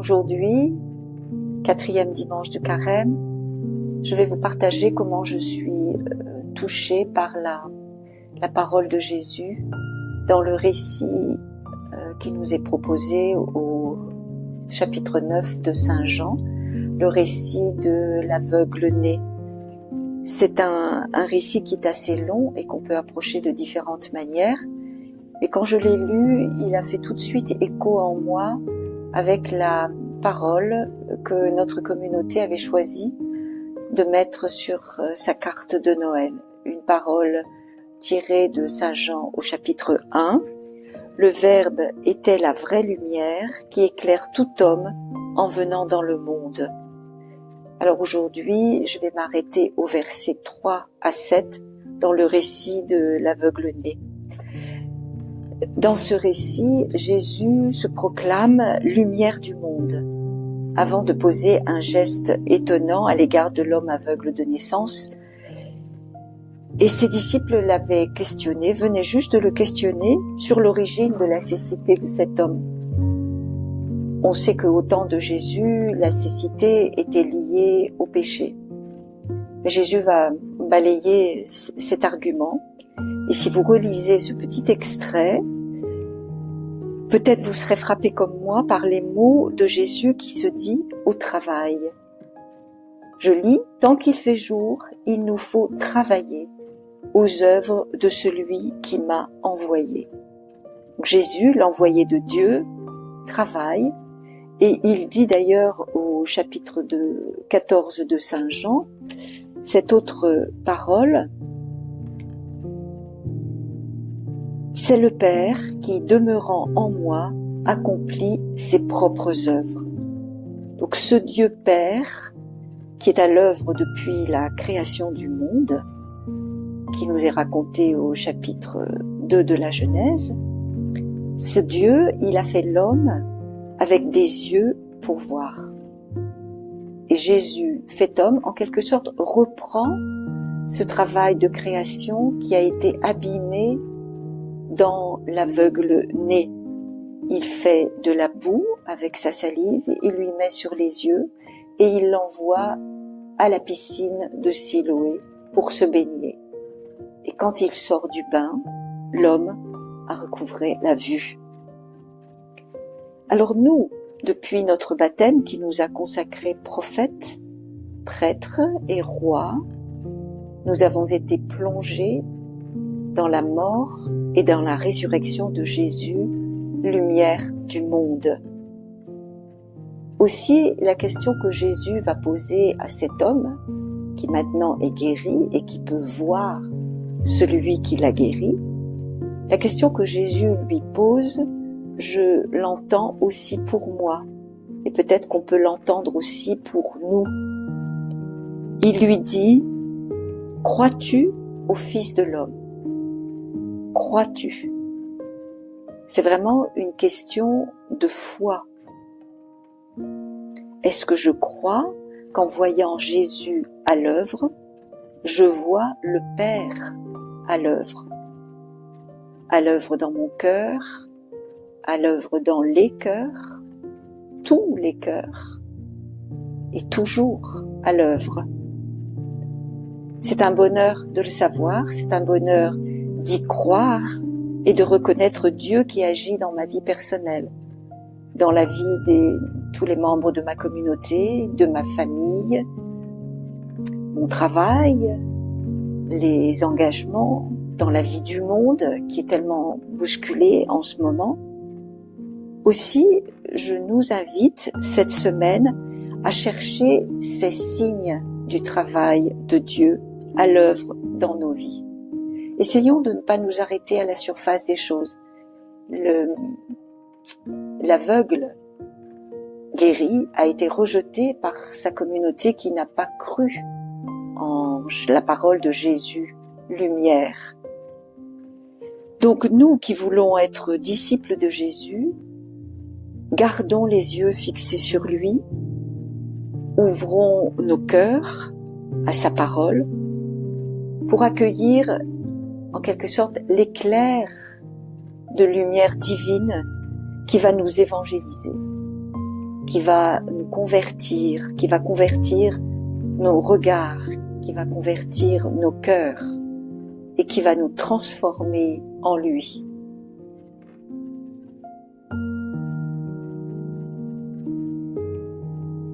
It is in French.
Aujourd'hui, 4e dimanche de Carême, je vais vous partager comment je suis touchée par la parole de Jésus dans le récit qui nous est proposé au chapitre 9 de Saint Jean, le récit de l'aveugle-né. C'est un récit qui est assez long et qu'on peut approcher de différentes manières. Et quand je l'ai lu, il a fait tout de suite écho en moi avec la parole que notre communauté avait choisi de mettre sur sa carte de Noël. Une parole tirée de Saint Jean au chapitre 1. Le Verbe était la vraie lumière qui éclaire tout homme en venant dans le monde. Alors aujourd'hui, je vais m'arrêter au verset 3 à 7 dans le récit de l'aveugle-né. Dans ce récit, Jésus se proclame lumière du monde, avant de poser un geste étonnant à l'égard de l'homme aveugle de naissance. Et ses disciples l'avaient questionné, venaient juste de le questionner sur l'origine de la cécité de cet homme. On sait qu'au temps de Jésus, la cécité était liée au péché. Mais Jésus va balayer cet argument. Et si vous relisez ce petit extrait, peut-être vous serez frappé comme moi par les mots de Jésus qui se dit au travail. Je lis, tant qu'il fait jour, il nous faut travailler aux œuvres de celui qui m'a envoyé. Donc Jésus, l'envoyé de Dieu, travaille, et il dit d'ailleurs au chapitre 14 de Saint Jean, cette autre parole, c'est le Père qui, demeurant en moi, accomplit ses propres œuvres. Donc ce Dieu Père, qui est à l'œuvre depuis la création du monde, qui nous est raconté au chapitre 2 de la Genèse, ce Dieu, il a fait l'homme avec des yeux pour voir. Et Jésus, fait homme, en quelque sorte, reprend ce travail de création qui a été abîmé dans l'aveugle-né. Il fait de la boue avec sa salive, il lui met sur les yeux et il l'envoie à la piscine de Siloé pour se baigner. Et quand il sort du bain, l'homme a recouvré la vue. Alors nous, depuis notre baptême qui nous a consacrés prophètes, prêtres et rois, nous avons été plongés dans la mort et dans la résurrection de Jésus, lumière du monde. Aussi, la question que Jésus va poser à cet homme, qui maintenant est guéri et qui peut voir celui qui l'a guéri, la question que Jésus lui pose, je l'entends aussi pour moi, et peut-être qu'on peut l'entendre aussi pour nous. Il lui dit, « Crois-tu au Fils de l'homme ? Crois-tu » C'est vraiment une question de foi. Est-ce que je crois qu'en voyant Jésus à l'œuvre, je vois le Père à l'œuvre dans mon cœur, à l'œuvre dans les cœurs, tous les cœurs, et toujours à l'œuvre. C'est un bonheur de le savoir, c'est un bonheur d'y croire et de reconnaître Dieu qui agit dans ma vie personnelle, dans la vie de tous les membres de ma communauté, de ma famille, mon travail, les engagements dans la vie du monde qui est tellement bousculée en ce moment. Aussi, je nous invite cette semaine à chercher ces signes du travail de Dieu à l'œuvre dans nos vies. Essayons de ne pas nous arrêter à la surface des choses. L'aveugle guéri a été rejeté par sa communauté qui n'a pas cru en la parole de Jésus, lumière. Donc nous qui voulons être disciples de Jésus, gardons les yeux fixés sur lui, ouvrons nos cœurs à sa parole pour accueillir en quelque sorte l'éclair de lumière divine qui va nous évangéliser. qui va nous convertir, qui va convertir nos regards, qui va convertir nos cœurs et qui va nous transformer en lui.